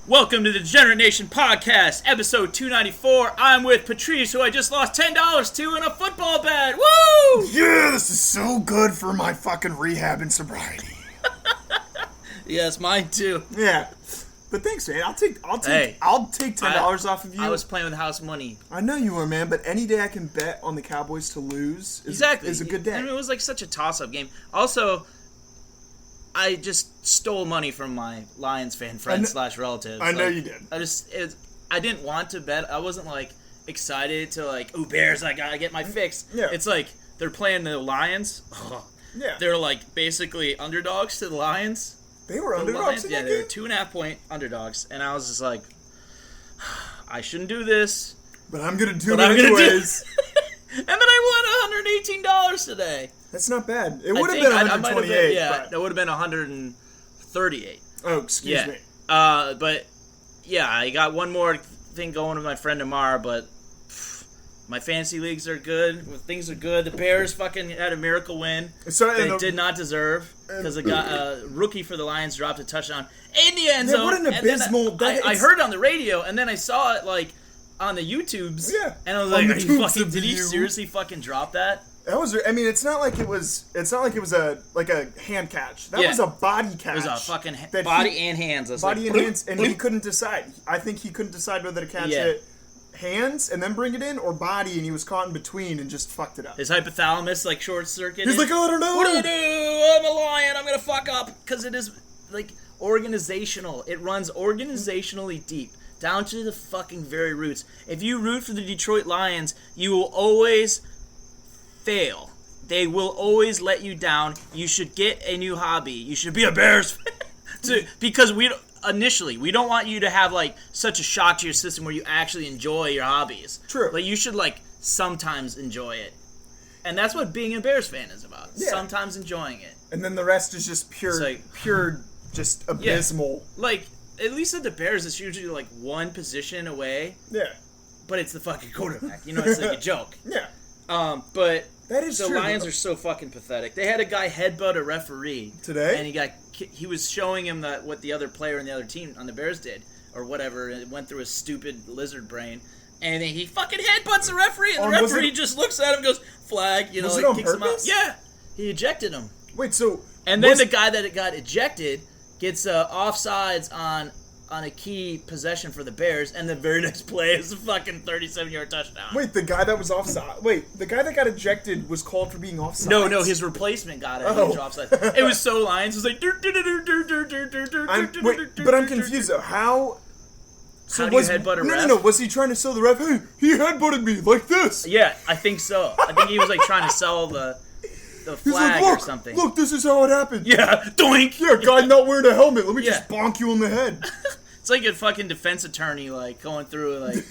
Welcome to the Degenerate Nation Podcast, episode 294. I'm with Patrice, who I just lost $10 to in a football bet. Woo! Yeah, this is so good for my fucking rehab and sobriety. Yes, mine too. Yeah, but thanks, man. I'll take $10 off of you. I was playing with house money. I know you were, man. But any day I can bet on the Cowboys to lose is a good day. I mean, it was like such a toss-up game. Also, I just stole money from my Lions fan friends / relatives. I know you did. I didn't want to bet. I wasn't like excited to like, ooh, Bears, I gotta get my fix. Yeah. It's like they're playing the Lions. Yeah. They're like basically underdogs to the Lions. They were underdogs in that game? Yeah, they were 2.5-point underdogs. And I was just like, I shouldn't do this. But I'm gonna do it anyways. And then I won $118 today. That's not bad. It would have been 128. That would have been 138. Oh, excuse me. But yeah, I got one more thing going with my friend Amar, but my fantasy leagues are good. Things are good. The Bears fucking had a miracle win. They did not deserve because a rookie for the Lions dropped a touchdown in the end zone. What an abysmal... I heard it on the radio, and then I saw it like on the YouTubes. Yeah. And I was like, did he seriously fucking drop that? That was. I mean, it's not like it was a hand catch. That was a body catch. It was a fucking body and hands. Hands, and he couldn't decide. I think he couldn't decide whether to catch it hands and then bring it in or body, and he was caught in between and just fucked it up. His hypothalamus like short circuit. He's like, oh, I don't know. What do I do? I'm a lion. I'm gonna fuck up because it is like organizational. It runs organizationally deep. Down to the fucking very roots. If you root for the Detroit Lions, you will always fail. They will always let you down. You should get a new hobby. You should be a Bears fan. Because we don't want you to have like such a shock to your system where you actually enjoy your hobbies. True. Like you should like sometimes enjoy it. And that's what being a Bears fan is about. Yeah. Sometimes enjoying it. And then the rest is just pure just abysmal. Yeah. Like at least at the Bears, it's usually like one position away. Yeah. But it's the fucking quarterback. You know, it's like a joke. Yeah. But that is the true. Lions are so fucking pathetic. They had a guy headbutt a referee today, and he was showing him what the other player on the other team on the Bears did or whatever. And it went through his stupid lizard brain, and then he fucking headbutts the referee, and the referee just looks at him, and goes flag, you know, like kicks him out. Yeah, he ejected him. Wait, so and then the guy that got ejected gets offsides on a key possession for the Bears, and the very next play is a fucking 37-yard touchdown. Wait, the guy that was offside. Wait, the guy that got ejected was called for being offside. No, his replacement got it. Offside. It was so Lions. It was like. But I'm confused though. How? So how do you headbutt a ref? No. Was he trying to sell the ref? Hey, he headbutted me like this. Yeah, I think so. I think he was like trying to sell the flag or something. Look, this is how it happened. Yeah, doink. Yeah, guy not wearing a helmet. Let me just bonk you in the head. It's like a fucking defense attorney like going through like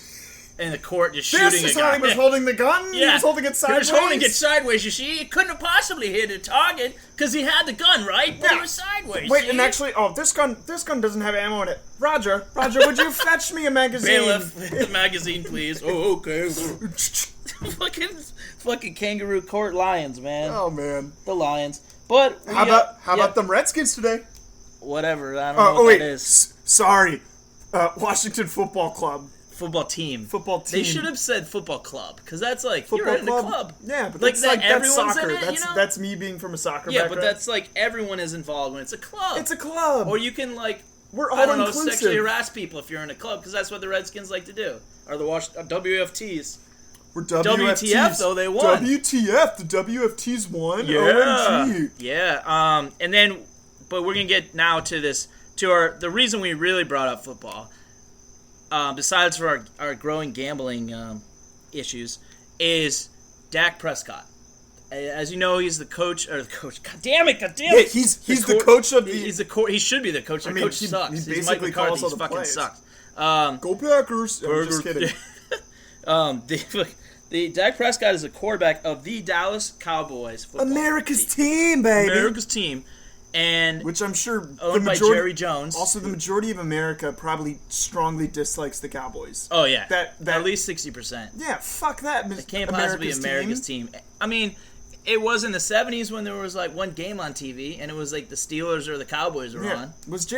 in the court just shooting a guy. This is how he was holding the gun? Yeah. He was holding it sideways? He was holding it sideways, you see. He couldn't have possibly hit a target because he had the gun, right? But he was sideways. Wait, and actually, this gun doesn't have ammo in it. Roger, would you fetch me a magazine? Bailiff, the magazine, please. Oh, okay. fucking kangaroo court Lions, man. Oh, man. The Lions. But how about them Redskins today? Whatever. I don't know what that is. Sorry. Washington Football Club. Football team. They should have said football club, because that's like, football you're in the club. Yeah, but that's that's soccer. In it, that's me being from a soccer background. Yeah, but that's like everyone is involved when it's a club. It's a club. Or you can like, we're all inclusive. Sexually harass people if you're in a club, because that's what the Redskins like to do. Or the WFTs. We're WFTs. WTF, though, they won. WTF, the WFTs won. Yeah. OMG. Yeah. And then, but we're going to get now to this, the reason we really brought up football, besides for our growing gambling issues, is Dak Prescott. As you know, he's the coach. God damn it! Yeah, he's the coach of the. He should be the coach. The coach sucks. He basically calls all the fucking plays. Sucks. Go Packers! I'm just kidding. The Dak Prescott is the quarterback of the Dallas Cowboys football America's team, baby. America's team. And which I'm sure owned by Jerry Jones. Also, the majority of America probably strongly dislikes the Cowboys. Oh yeah, at least 60%. Yeah, fuck that. It can't possibly be America's team. I mean, it was in the 70s when there was like one game on TV, and it was like the Steelers or the Cowboys were on.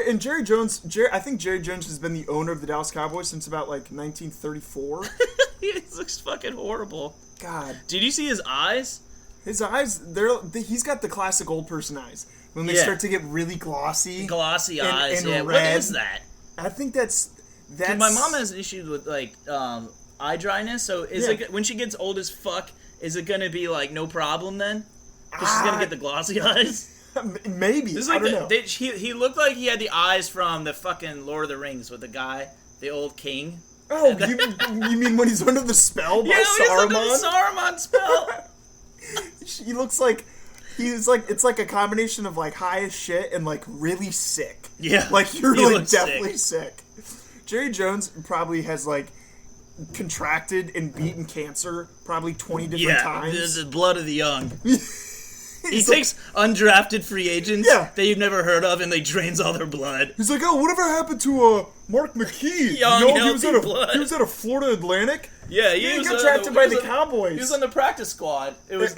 And Jerry Jones, I think Jerry Jones has been the owner of the Dallas Cowboys since about like 1934. He looks fucking horrible. God. Did you see his eyes? His eyes, he's got the classic old person eyes. When they start to get really glossy. Glossy eyes, and yeah. red. What is that? I think that's... My mom has issues with, like, eye dryness, so it, when she gets old as fuck, is it going to be, like, no problem then? Because she's going to get the glossy eyes? Maybe. This is like I don't know. He looked like he had the eyes from the fucking Lord of the Rings with the guy, the old king. Oh, you mean when he's under the spell by Saruman? He's under the Saruman spell. He looks like... it's like a combination of, like, high as shit and, like, really sick. Yeah. Like, you're, like, definitely sick. Jerry Jones probably has, like, contracted and beaten cancer probably 20 different times. Yeah, the blood of the young. He takes undrafted free agents that you've never heard of, and they drains all their blood. He's like, oh, whatever happened to Mark McKee? Young, he was at a Florida Atlantic. Yeah, he was got drafted by the Cowboys. He was on the practice squad. It was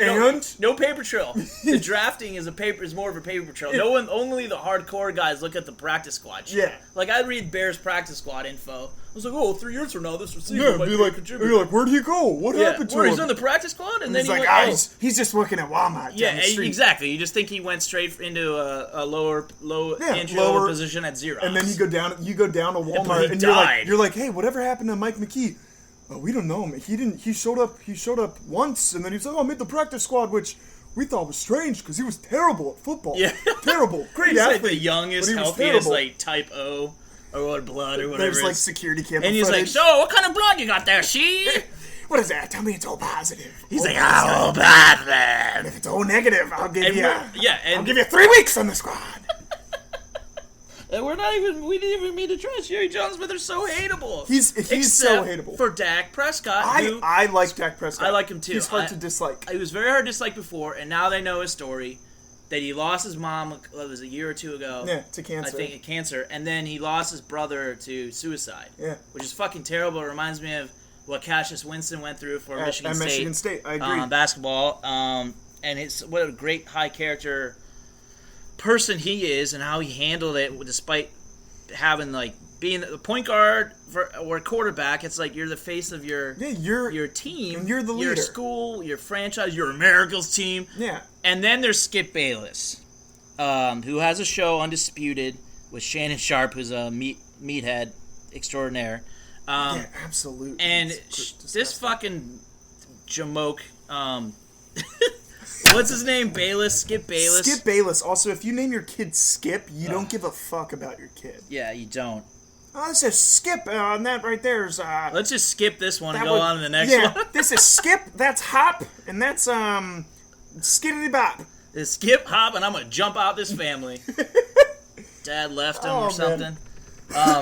no paper trail. The drafting is more of a paper trail. Only the hardcore guys look at the practice squad shit. Yeah. Like, I'd read Bears practice squad info. I was like, oh, 3 years from now, this receiver might be like, contributor. You're like, where'd he go? What happened to him? He's on the practice squad, and then he's like, he's just working at Walmart. Yeah, exactly. You just think he went straight into a lower position at Xerox. And then you go down to Walmart, and you're like, hey, whatever happened to Mike McKee? Oh, we don't know, man. He showed up once, and then he was like, I made the practice squad, which we thought was strange because he was terrible at football. Yeah, terrible, great athlete. Like the youngest, healthiest, like type O. Or blood or whatever. There's like security camera and he's footage. like, so what kind of blood you got there, she? What is that? Tell me it's all positive. He's like, oh, bad man. And if it's all negative, I'll give you I'll give you 3 weeks on the squad. And we didn't even mean to trash Jerry Jones, but they're so hateable. He's so hateable. For Dak Prescott. I like Dak Prescott. I like him too. He's hard to dislike. He was very hard to dislike before, and now they know his story. That he lost his mom, it was a year or two ago. Yeah, to cancer. I think cancer. And then he lost his brother to suicide. Yeah. Which is fucking terrible. It reminds me of what Cassius Winston went through for Michigan State. Michigan State, I agree. Basketball. And it's what a great high character person he is and how he handled it despite having, like, being the point guard or quarterback. It's like you're the face of your team. And you're the leader. Your school, your franchise, your America's team. Yeah. And then there's Skip Bayless, who has a show, Undisputed, with Shannon Sharp, who's a meathead extraordinaire. Yeah, absolutely. And this fucking jamoke, what's his name? Skip Bayless. Skip Bayless. Also, if you name your kid Skip, you don't give a fuck about your kid. Yeah, you don't. Oh, this is Skip, and that right there is... Let's just skip this one and go on to the next one. This is Skip, that's Hop, and that's, Skiddity Bop. It's Skip, Hop, and I'm gonna jump out this family. Dad left him or something.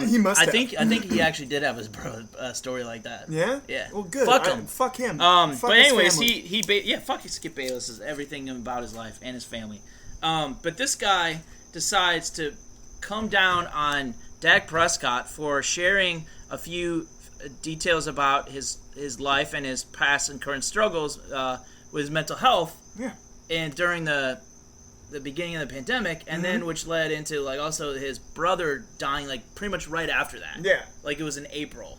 He must have. I think he actually did have his brother story like that. Yeah? Yeah. Well, good. Fuck him. Fuck him. But anyways, fuck Skip Bayless is everything about his life and his family. But this guy decides to come down on Dak Prescott for sharing a few details about his life and his past and current struggles with his mental health. Yeah. And during the beginning of the pandemic, and then which led into, like, also his brother dying, like, pretty much right after that. Yeah. Like, it was in April.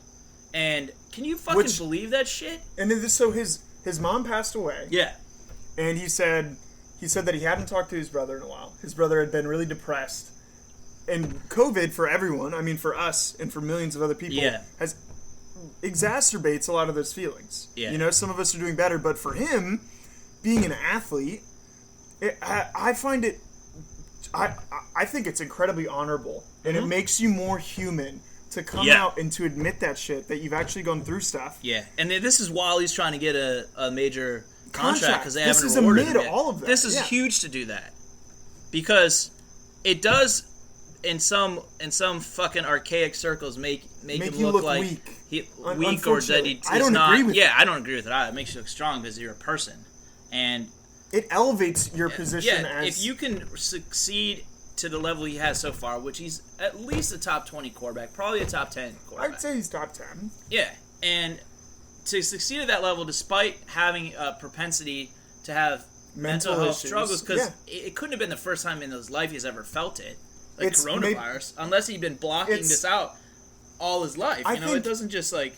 And can you fucking believe that shit? And so his mom passed away. Yeah. And he said that he hadn't talked to his brother in a while. His brother had been really depressed. And COVID, for everyone, I mean, for us and for millions of other people, exacerbates a lot of those feelings. Yeah. You know, some of us are doing better, but for him, being an athlete, I find it, I think it's incredibly honorable, and it makes you more human to come out and to admit that shit, that you've actually gone through stuff. Yeah, and this is while he's trying to get a major contract because they haven't This is rewarded him amid yet. all of that. This is huge to do that because it does in some fucking archaic circles make him look like weak. Weak or that he's I don't not. Agree with I don't agree with it. It makes you look strong because you're a person, and it elevates your position. Yeah, if you can succeed to the level he has so far, which he's at least a top 20 quarterback, probably a top 10 quarterback. I'd say he's top 10. Yeah, and to succeed at that level, despite having a propensity to have mental health issues. struggles, because Yeah. it couldn't have been the first time in his life he's ever felt it, like It's coronavirus, unless he'd been blocking this out all his life. I You know, think- it doesn't just like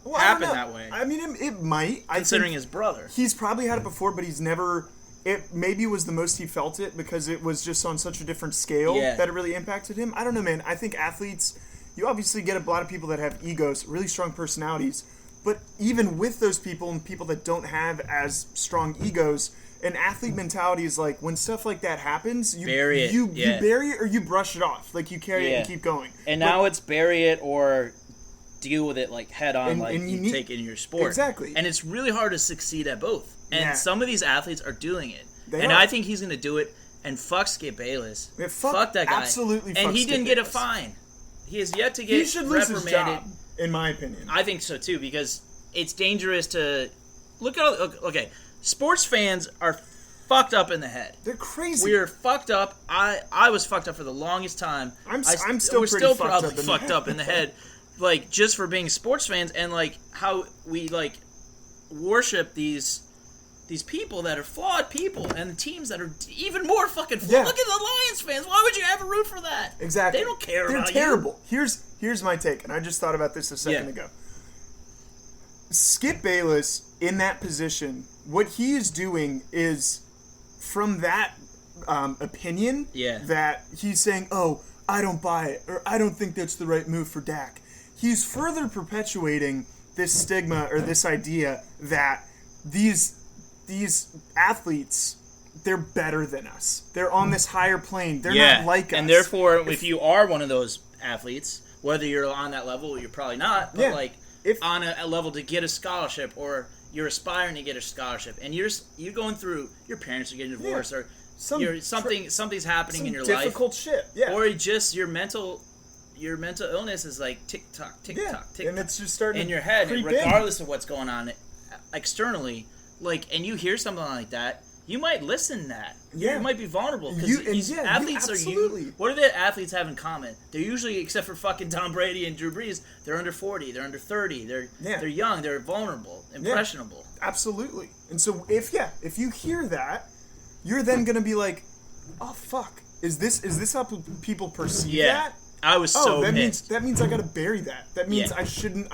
Well, I happen don't know. that way. I mean, it might. Considering I think his brother. he's probably had it before, but he's never. It maybe was the most he felt it because it was just on such a different scale that it really impacted him. I don't know, man. I think athletes, you obviously get a lot of people that have egos, really strong personalities, but even with those people and people that don't have as strong egos, an athlete mentality is like when stuff like that happens, you bury it. You bury it or you brush it off, like you carry it and keep going. And now it's bury it or deal with it like head on, and you take in your sport. Exactly. And it's really hard to succeed at both. And some of these athletes are doing it. They and are. I think he's going to do it. And fuck Skip Bayless. Yeah, fuck that guy. Absolutely fuck And he Skip didn't get a Bayless. fine. He has yet to get He should lose his reprimanded. job, in my opinion. I think so too, because it's dangerous to look at. Okay, sports fans are fucked up in the head. They're crazy. We are fucked up. I was fucked up for the longest time. I'm still we're pretty still fucked probably up in the fucked head. up in the head, like just for being sports fans and like how we like worship these people that are flawed people and the teams that are even more fucking flawed. Yeah. Look at the Lions fans. Why would you ever root for that? Exactly. They don't care They're about terrible. Here's my take, and I just thought about this a second ago. Skip Bayless in that position, what he is doing is from that opinion that he's saying, "Oh, I don't buy it," or "I don't think that's the right move for Dak." He's further perpetuating this stigma or this idea that these athletes, they're better than us. They're on this higher plane. They're not like us. And therefore, if you are one of those athletes, whether you're on that level, you're probably not, but on a level to get a scholarship, or you're aspiring to get a scholarship, and you're going through, your parents are getting divorced, or something's happening in your life, difficult shit, or just your mental illness is like tick tock, tick tock, tick tock, and it's just starting in your head, regardless of what's going on externally. Like, and you hear something like that, you might listen to that. You might be vulnerable because athletes absolutely. What do the athletes have in common? They're usually, except for fucking Tom Brady and Drew Brees, they're under 40, they're under 30, they're young, they're vulnerable, impressionable. Yeah, absolutely. And so if you hear that, you're then gonna be like, oh fuck, is this how people perceive that? I was that means I gotta bury that. That means I shouldn't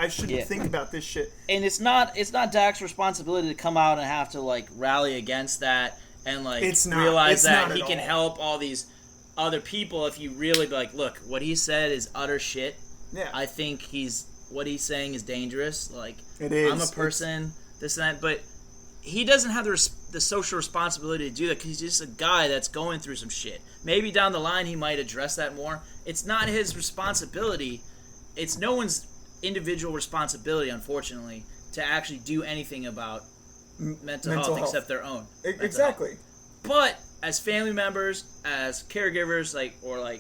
think about this shit. And it's not Dak's responsibility to come out and have to like rally against that and like realize that he can help all these other people if you really be like, look, what he said is utter shit. Yeah. I think what he's saying is dangerous. Like, it is. I'm a person, this and that, but he doesn't have the social responsibility to do that because he's just a guy that's going through some shit. Maybe down the line he might address that more. It's not his responsibility. It's no one's individual responsibility, unfortunately, to actually do anything about mental health except their own. Exactly. But as family members, as caregivers, or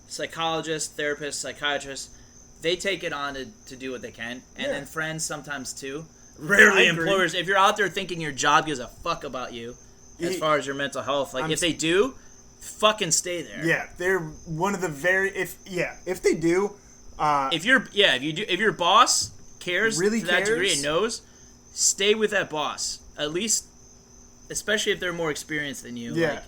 psychologists, therapists, psychiatrists, they take it on to do what they can. And then friends sometimes too. Rarely employers. If you're out there thinking your job gives a fuck about you as far as your mental health, if they do, fucking stay there. Yeah, they're one of the if they do, if your boss cares really to that degree and knows, stay with that boss. At least, especially if they're more experienced than you. Yeah.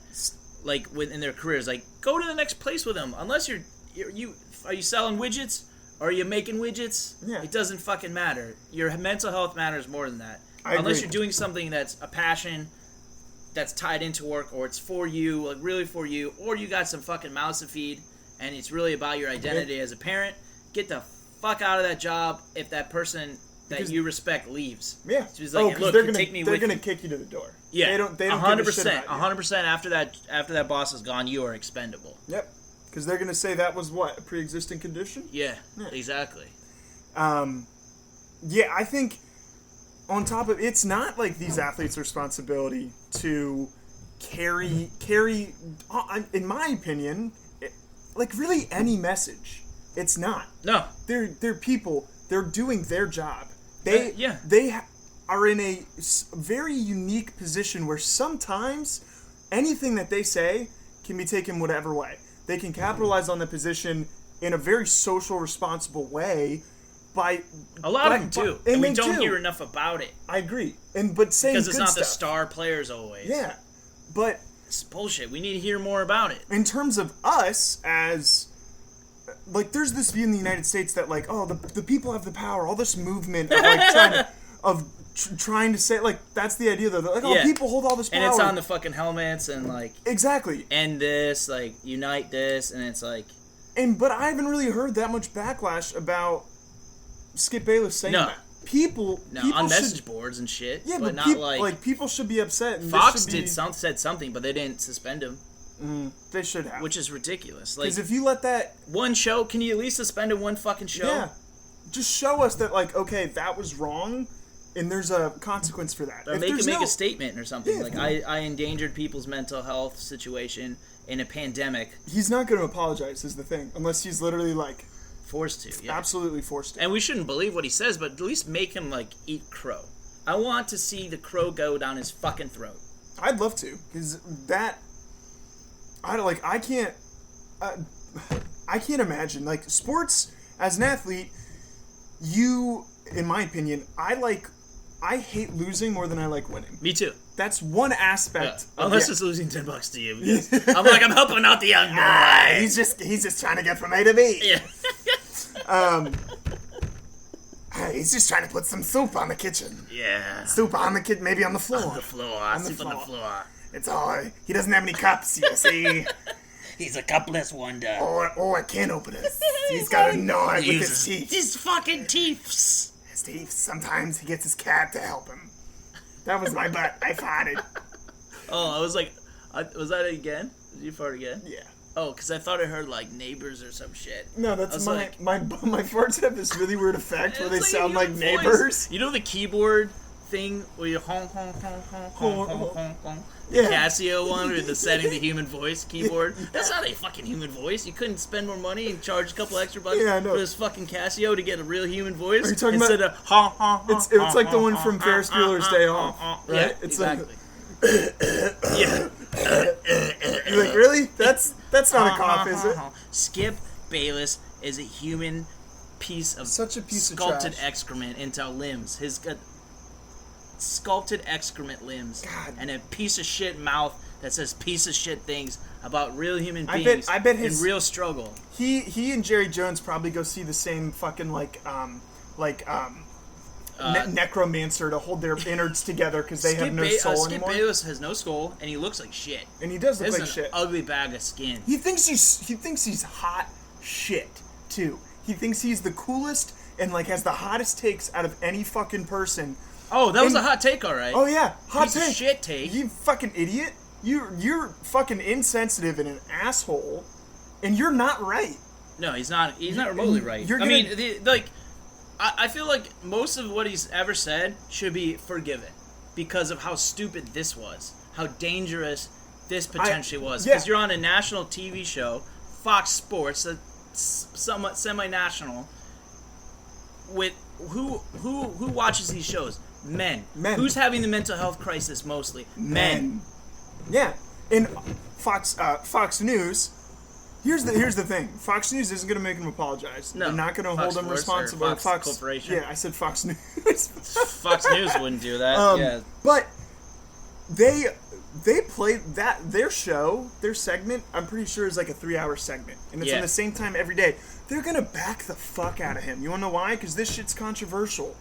Like within their careers, like go to the next place with them. Unless are you selling widgets? Or are you making widgets? Yeah. It doesn't fucking matter. Your mental health matters more than that. Unless you're doing something that's a passion, that's tied into work, or it's for you, like really for you, or you got some fucking mouths to feed, and it's really about your identity as a parent, get the fuck out of that job if that person that you respect leaves. Yeah. So he's like, look, they're gonna kick you to the door. Yeah. They don't 100%. 100% after that boss is gone, you are expendable. Yep. Because they're going to say that was what? A pre-existing condition? Yeah, exactly. I think on top of it's not like these athletes' responsibility to carry in my opinion, like really any message. It's not. No. They're people. They're doing their job. They are in a very unique position where sometimes anything that they say can be taken whatever way. They can capitalize on the position in a very social, responsible way. A lot of them do, and we don't hear enough about it. I agree, but saying because it's good not stuff. the star players always. Yeah, But it's bullshit. We need to hear more about it. in terms of us as, like, there's this view in the United States that, like, oh, the people have the power. All this movement of, like, trying to say, like, that's the idea, though. They're like, oh, people hold all this power. And it's on the fucking helmets and, like... Exactly. End this, like, unite this, and it's like... But I haven't really heard that much backlash about Skip Bayless saying that. People on message boards and shit. Yeah, but not like people should be upset. And Fox said something, but they didn't suspend him. They should have, which is ridiculous. Like, because if you let that one show, can you at least suspend it one fucking show? Yeah, just show us that, like, okay, that was wrong, and there's a consequence for that. Or make a statement or something. Yeah, like, I endangered people's mental health situation in a pandemic. He's not going to apologize, is the thing, unless he's literally like. Forced to, yeah. Absolutely forced to. And we shouldn't believe what he says, but at least make him, like, eat crow. I want to see the crow go down his fucking throat. I'd love to, because that... I can't imagine. Like, sports, as an athlete, in my opinion, I hate losing more than I like winning. Me too. That's one aspect. Yeah. Unless it's losing $10 to you. I'm helping out the young boy. He's just trying to get from A to B. Yeah. He's just trying to put some soup on the kitchen. Yeah. Soup on the kitchen, maybe on the floor. On the floor. It's all. He doesn't have any cups, you see. He's a cupless wonder. Or can openers. He's got to gnaw it with his teeth. His fucking teeth. His teeth. Sometimes he gets his cat to help him. That was my butt. I farted. Oh, I was like, was that it again? Did you fart again? Yeah. Oh, because I thought I heard, like, neighbors or some shit. No, that's my farts have this really weird effect where they sound like voice. neighbors. You know the keyboard thing where you honk, honk, honk, honk, honk, honk, honk, honk? The Casio one or the setting the human voice keyboard? That's not a fucking human voice. You couldn't spend more money and charge a couple extra bucks for this fucking Casio to get a real human voice? Are you talking instead about... of honk, honk, honk, it's like the one from Ferris Bueller's Day Off, right? Yeah, it's exactly. Yeah. You're like, really? That's not a cough, is it? Skip Bayless is a human piece of sculpted excrement into our limbs. He's got sculpted excrement limbs. God. And a piece of shit mouth that says piece of shit things about real human beings I bet his, in real struggle. He and Jerry Jones probably go see the same fucking necromancer to hold their innards together because they have no soul anymore. Skip Bayless has no skull and he looks like shit. And he does look like shit. An ugly bag of skin. He thinks he's hot shit too. He thinks he's the coolest and like has the hottest takes out of any fucking person. Oh, that was a hot take, all right. Oh yeah, hot take. Shit take. You fucking idiot. You're fucking insensitive and an asshole, and you're not right. No, he's not. He's not remotely right. I feel like most of what he's ever said should be forgiven because of how stupid this was, how dangerous this potentially was. Because you're on a national TV show, Fox Sports, that's somewhat semi-national. With who watches these shows? Men. Who's having the mental health crisis mostly? Men. Yeah. In Fox News. Here's the thing. Fox News isn't going to make him apologize. No. They're not going to hold him responsible. Fox Corporation. Yeah, I said Fox News. Fox News wouldn't do that. Yeah. But they play their show, their segment, I'm pretty sure is like a 3-hour segment. And it's on the same time every day. They're going to back the fuck out of him. You want to know why? Because this shit's controversial.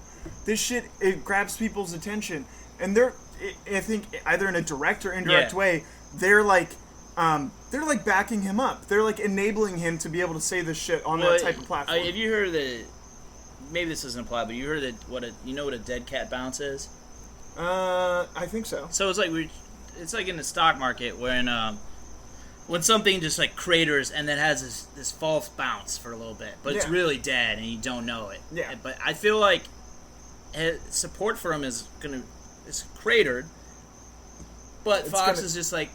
This shit, it grabs people's attention. And I think either in a direct or indirect way, they're like backing him up. They're like enabling him to be able to say this shit on that type of platform. Have you heard maybe this doesn't apply, but you heard what a dead cat bounce is? I think so. So it's like in the stock market when something just like craters and then has this false bounce for a little bit, but it's really dead and you don't know it. Yeah. But I feel like support for him is cratered, but Fox is just like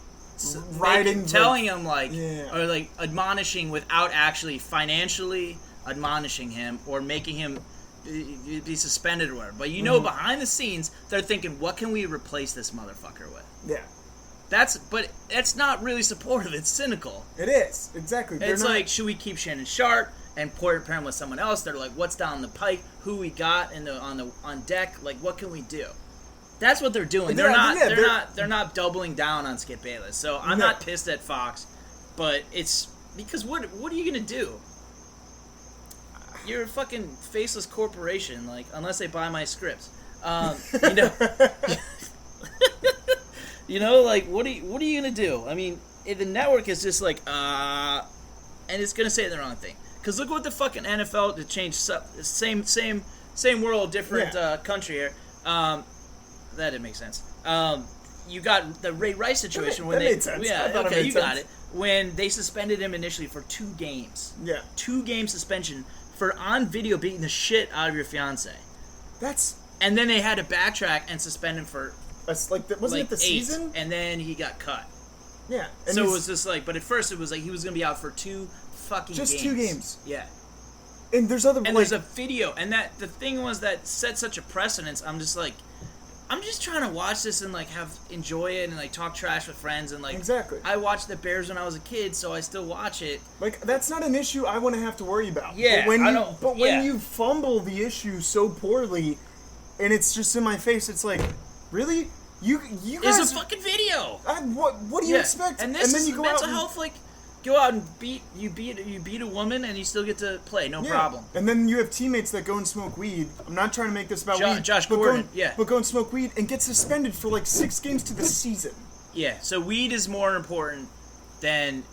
telling him or like admonishing without actually financially admonishing him or making him be suspended or whatever. But behind the scenes they're thinking, what can we replace this motherfucker with? Yeah. But that's not really supportive. It's cynical. It is, exactly. It's like, should we keep Shannon Sharp and pair him with someone else? They're like, what's down the pike? Who we got on deck? Like, what can we do? That's what they're doing. They're not doubling down on Skip Bayless. So I'm not pissed at Fox, but it's because what are you gonna do? You're a fucking faceless corporation, like unless they buy my scripts. You know, you know, like what are you gonna do? I mean, if the network is just like and it's gonna say the wrong thing. Because look what the fucking NFL to change same world, different country here. That didn't make sense. You got the Ray Rice situation when that made sense. Yeah, okay, you got it. When they suspended him initially for 2 games. Yeah. 2-game suspension for on video beating the shit out of your fiance. And then they had to backtrack and suspend him for wasn't it the 8, season? and then he got cut. Yeah. And so it was just like, but at first it was like he was gonna be out for 2 fucking just games. 2 games. Yeah. And there's other there's a video, and that the thing was that set such a precedence. I'm just trying to watch this and like enjoy it and like talk trash with friends and like exactly. I watched the Bears when I was a kid, so I still watch it. Like that's not an issue I want to have to worry about. Yeah, but when you fumble the issue so poorly, and it's just in my face, it's like, really, you guys. It's a fucking video. What do you expect? And this then is you go mental out health. Like, go out and beat a woman and you still get to play, no problem. And then you have teammates that go and smoke weed. I'm not trying to make this about weed. Josh Gordon, but go and smoke weed and get suspended for like 6 games to the season. Yeah, so weed is more important than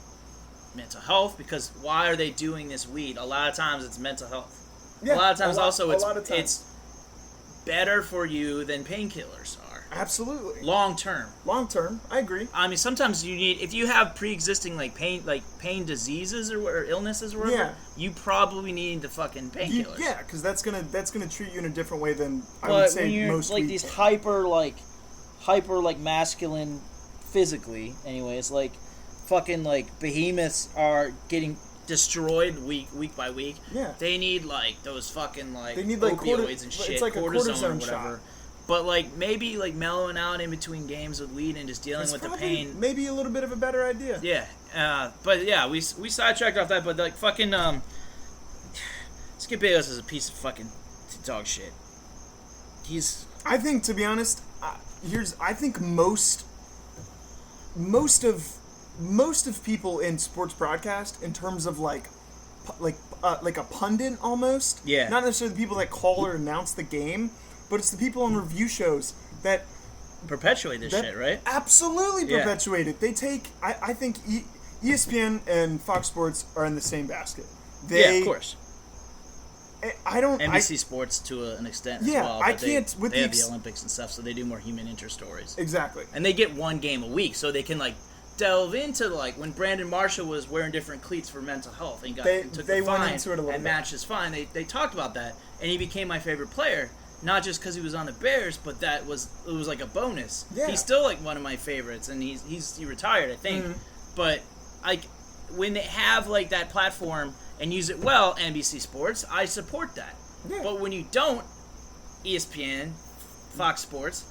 mental health because why are they doing this weed? A lot of times it's mental health. Yeah, a lot of times it's it's better for you than painkillers are. Absolutely. Long term, I agree. I mean, sometimes you need if you have pre-existing like pain diseases or illnesses or whatever. Yeah. You probably need the fucking painkillers. Yeah, because that's gonna treat you in a different way than I would But say when you're most like weed these can. hyper masculine, physically, anyways, like fucking like behemoths are getting destroyed week by week. Yeah. They need like those fucking like they need like opioids and shit, it's like cortisone or a whatever. shot. But like maybe like mellowing out in between games with weed and just dealing with the pain. Maybe a little bit of a better idea. Yeah. But yeah, we sidetracked off that. But like fucking Skip Bayless is a piece of fucking dog shit. I think, to be honest, I think most of people in sports broadcast, in terms of like a pundit almost. Yeah. Not necessarily the people that call or announce the game, but it's the people on review shows that perpetuate this shit, right? Absolutely perpetuate it. They take. I think ESPN and Fox Sports are in the same basket. Of course. I don't. NBC Sports to an extent as well. I can't. They have the Olympics and stuff, so they do more human interest stories. Exactly. And they get 1 game a week, so they can like delve into like when Brandon Marshall was wearing different cleats for mental health and took the fine into it a little and bit. matched his fine. They talked about that, and he became my favorite player. Not just because he was on the Bears, but it was like a bonus. Yeah. He's still like one of my favorites, and he retired, I think. Mm-hmm. But like when they have like that platform and use it well, NBC Sports, I support that. Yeah. But when you don't, ESPN, Fox Sports,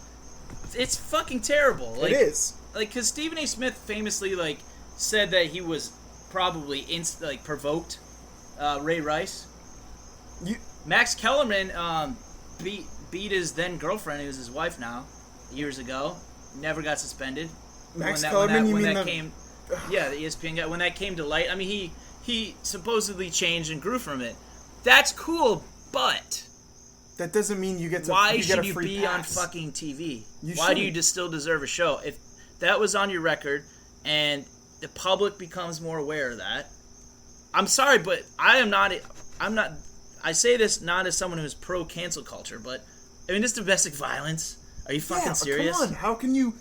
it's fucking terrible. Like, it is. Like, because Stephen A. Smith famously like said that he was probably provoked Ray Rice. Max Kellerman beat his then girlfriend, who's his wife now, years ago. Never got suspended. Max Kellerman, the ESPN guy. When that came to light, I mean, he supposedly changed and grew from it. That's cool, but that doesn't mean you get to. Why you should get a you free be pass. on fucking TV? Why shouldn't. do you just still deserve a show? If that was on your record and the public becomes more aware of that, I'm sorry, but I'm not. I say this not as someone who's pro cancel culture, but I mean, this domestic violence. Are you fucking serious? Come on, how can you?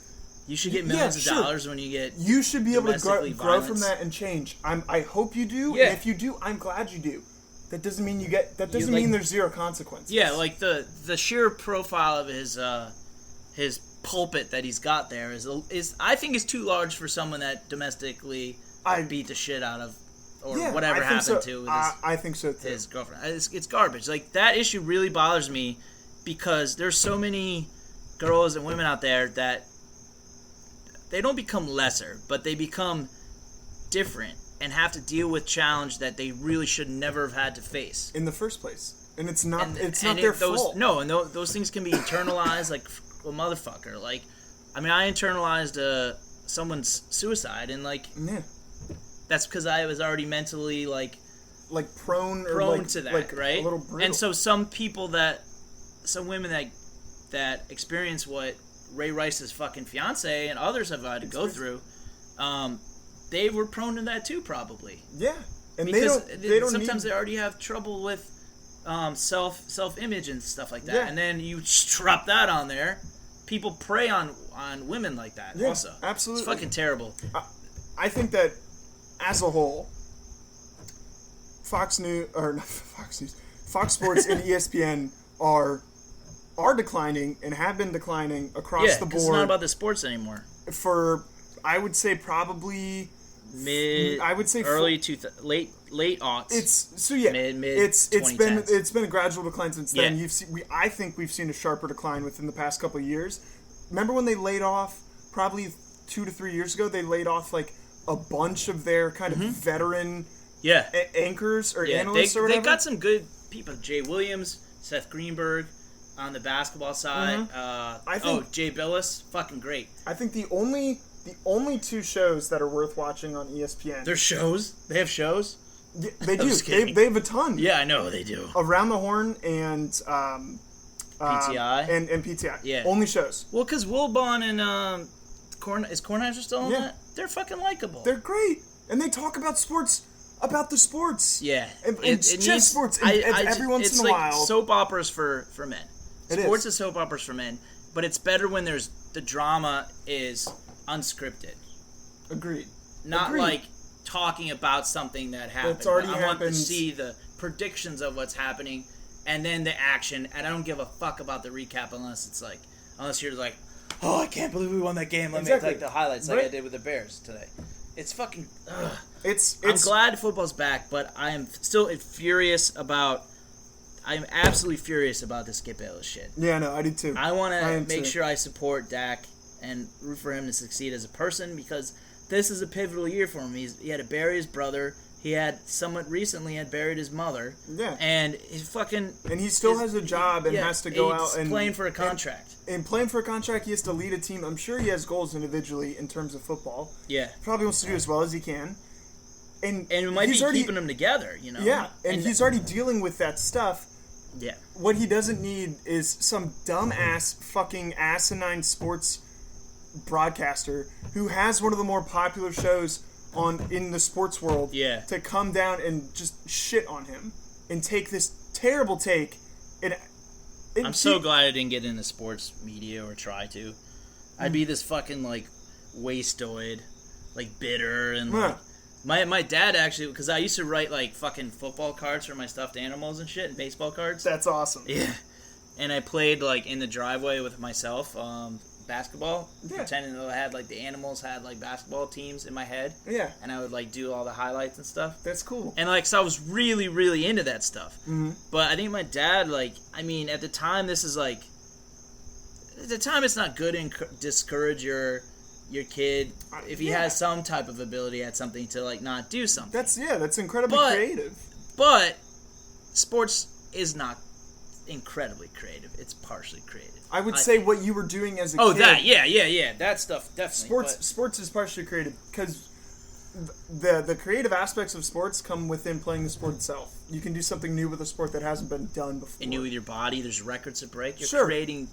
You should get millions of dollars when you get. You should be able to grow from violence. that and change. I hope you do. Yeah. And if you do, I'm glad you do. That doesn't mean you get. That doesn't mean there's zero consequences. Yeah, like the sheer profile of his pulpit that he's got there is I think is too large for someone that domestically beat the shit out of or whatever happened to with I think so too. His girlfriend. It's garbage. Like that issue really bothers me because there's so many girls and women out there that they don't become lesser, but they become different and have to deal with challenge that they really should never have had to face in the first place. And it's not their fault. No, and those things can be internalized a motherfucker. Like, I mean, I internalized someone's suicide, and like, Yeah. that's because I was already mentally like prone to that, like right? A little brittle. And so some women that experience what Ray Rice's fucking fiance and others have had to go through, they were prone to that too, probably. Yeah, and because they don't sometimes need... they already have trouble with self image and stuff like that, Yeah. and then you drop that on there. People prey on women like that. Yeah, also, absolutely. It's fucking terrible. I think that as a whole, Fox Sports and ESPN are declining and have been declining across the board. It's not about the sports anymore. For, I would say, probably early late aughts. It's been a gradual decline since then. Yeah. I think we've seen a sharper decline within the past couple of years. Remember when they laid off, probably 2 to 3 years ago, they laid off like a bunch of their kind of veteran anchors or analysts or whatever? They got some good people. Jay Williams, Seth Greenberg on the basketball side. Jay Bayless, fucking great. I think the only 2 shows that are worth watching on ESPN. Their shows? They have shows? Yeah, they do. They have a ton. Yeah, I know they do. Around the Horn and PTI and PTI. Yeah, only shows. Well, because Wilbon and is Kornheiser still on that? They're fucking likable. They're great, and they talk about sports. About the sports. Yeah. It's just sports. Every once in a while. It's like soap operas for men. Sports is soap operas for men, but it's better when the drama is unscripted. Agreed. Not like talking about something that happened. That's already I happened. want to see the predictions of what's happening and then the action, and I don't give a fuck about the recap unless you're like, oh, I can't believe we won that game. Let me like the highlights like I did with the Bears today. It's fucking... I'm glad football's back, but I am still furious about... I'm absolutely furious about the Skip Bayless shit. Yeah, no, I do too. I want to make sure I support Dak and root for him to succeed as a person, because this is a pivotal year for him. He had to bury his brother. He had somewhat recently had buried his mother. Yeah. And he's fucking... And he still has a job and has to go out and... playing for a contract. And playing for a contract, he has to lead a team. I'm sure he has goals individually in terms of football. Yeah. Probably wants to do as well as he can. And it might be keeping them together, you know? Yeah, and he's already dealing with that stuff. Yeah. What he doesn't need is some dumb-ass fucking asinine sports broadcaster who has one of the more popular shows in the sports world to come down and just shit on him and take this terrible take. I'm so glad I didn't get into sports media or try to. I'd be this fucking like wastoid, like bitter and like, my dad actually, because I used to write like fucking football cards for my stuffed animals and shit and baseball cards. That's awesome. Yeah, and I played like in the driveway with myself. Basketball, pretending that I had like the animals had like basketball teams in my head. Yeah, and I would like do all the highlights and stuff. That's cool. And like, so I was really, really into that stuff. Mm-hmm. But I think my dad, like, I mean, at the time, it's not good and discourage your kid if he has some type of ability at something to like not do something. That's incredibly creative. But sports is not incredibly creative. It's partially creative. I would say what you were doing as a kid. Oh, that, yeah. That stuff, definitely. Sports is partially creative because the creative aspects of sports come within playing the sport itself. You can do something new with a sport that hasn't been done before. And new with your body, there's records to break. You're creating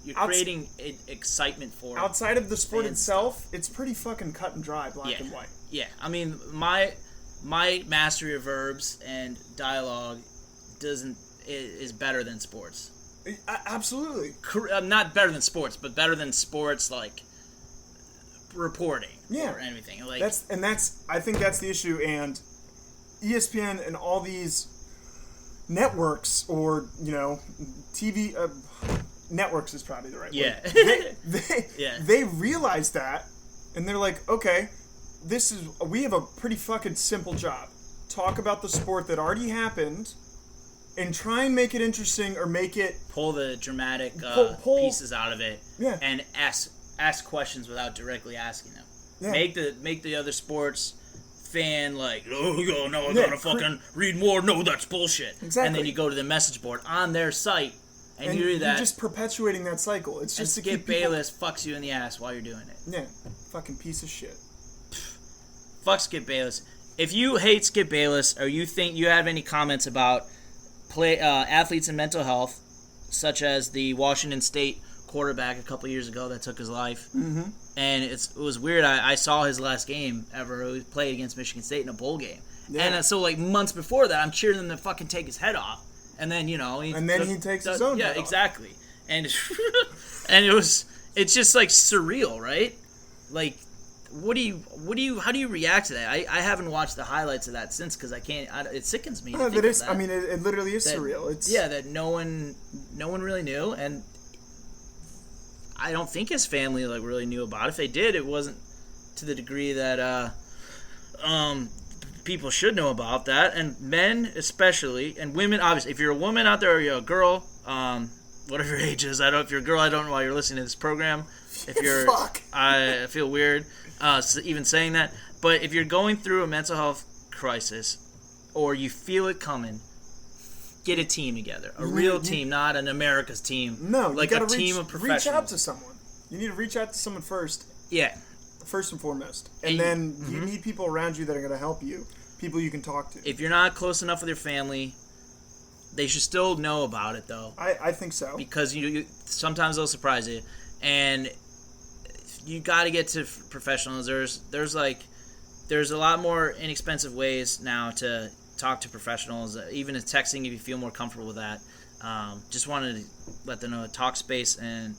excitement for outside of the sport itself, it's pretty fucking cut and dry, black and white. Yeah, I mean, my mastery of verbs and dialogue is better than sports. Absolutely. Not better than sports, but better than sports like reporting or anything. Like I think that's the issue. And ESPN and all these networks, or TV networks is probably the right word. They realize that, and they're like, okay, we have a pretty fucking simple job. Talk about the sport that already happened. And try and make it interesting, or make it... Pull the dramatic pieces out of it, and ask questions without directly asking them. Yeah. Make the other sports fan like, oh, no, I gotta fucking read more. No, that's bullshit. Exactly. And then you go to the message board on their site, And you do that. You're just perpetuating that cycle. It's just to Skip keep people... Bayless fucks you in the ass while you're doing it. Yeah, fucking piece of shit. Fuck Skip Bayless. If you hate Skip Bayless or you think you have any comments about athletes and mental health, such as the Washington State quarterback a couple years ago that took his life, and it was weird. I saw his last game ever. He played against Michigan State in a bowl game, and so like months before that, I'm cheering him to fucking take his head off, and then he takes his own. Yeah, head exactly. Off. And it's just like surreal, right? Like. How do you react to that? I haven't watched the highlights of that since because I can't. It sickens me. No, that is. I mean, it literally is surreal. It's that no one really knew, and I don't think his family like really knew about it. If they did, it wasn't to the degree that people should know about that, and men especially, and women obviously. If you're a woman out there or you're a girl, whatever your age is, if you're a girl, I don't know why you're listening to this program. If you're, I feel weird. Even saying that, but if you're going through a mental health crisis or you feel it coming, get a team together. A real team, not an America's team. No, like you a team of professionals. Reach out to someone. You need to reach out to someone first. Yeah. First and foremost. And then you need people around you that are going to help you. People you can talk to. If you're not close enough with your family, they should still know about it, though. I think so. Because you sometimes they'll surprise you. And you got to get to professionals. There's a lot more inexpensive ways now to talk to professionals, even as texting if you feel more comfortable with that. Just wanted to let them know Talkspace and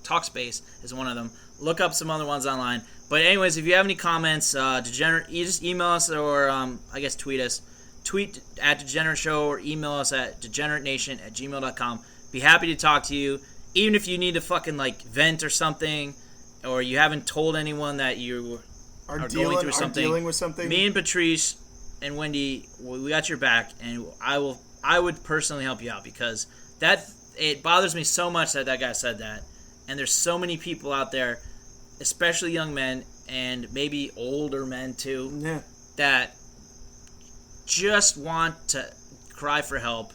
Talkspace is one of them. Look up some other ones online. But anyways, if you have any comments, you just email us or I guess tweet us. Tweet at Degenerate Show or email us at degeneratenation@gmail.com. Be happy to talk to you. Even if you need to fucking like vent or something, or you haven't told anyone that you are going through something, dealing with something, me and Patrice and Wendy, we got your back, and I would personally help you out because it bothers me so much that guy said that, and there's so many people out there, especially young men and maybe older men too, that just want to cry for help.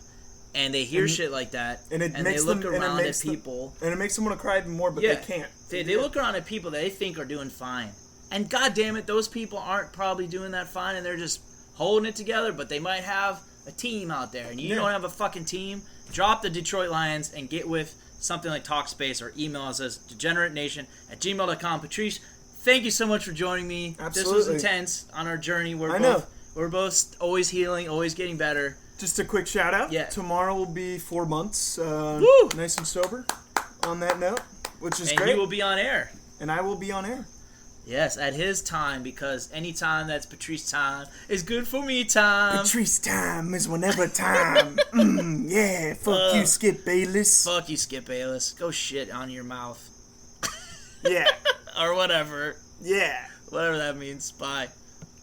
And they hear shit like that, and they look around at people. And it makes them want to cry even more, but they can't. They look around at people that they think are doing fine. And God damn it, those people aren't probably doing that fine, and they're just holding it together, but they might have a team out there. And you don't have a fucking team, drop the Detroit Lions and get with something like Talkspace or email us as degeneratenation@gmail.com. Patrice, thank you so much for joining me. Absolutely. This was intense on our journey. We're both always healing, always getting better. Just a quick shout out. Yeah. Tomorrow will be 4 months, nice and sober. On that note, which is great. And you will be on air. And I will be on air. Yes, at his time, because any time that's Patrice time is good for me time. Patrice time is whenever time. Yeah, fuck you, Skip Bayless. Fuck you, Skip Bayless. Go shit on your mouth. Yeah. Or whatever. Yeah. Whatever that means. Bye.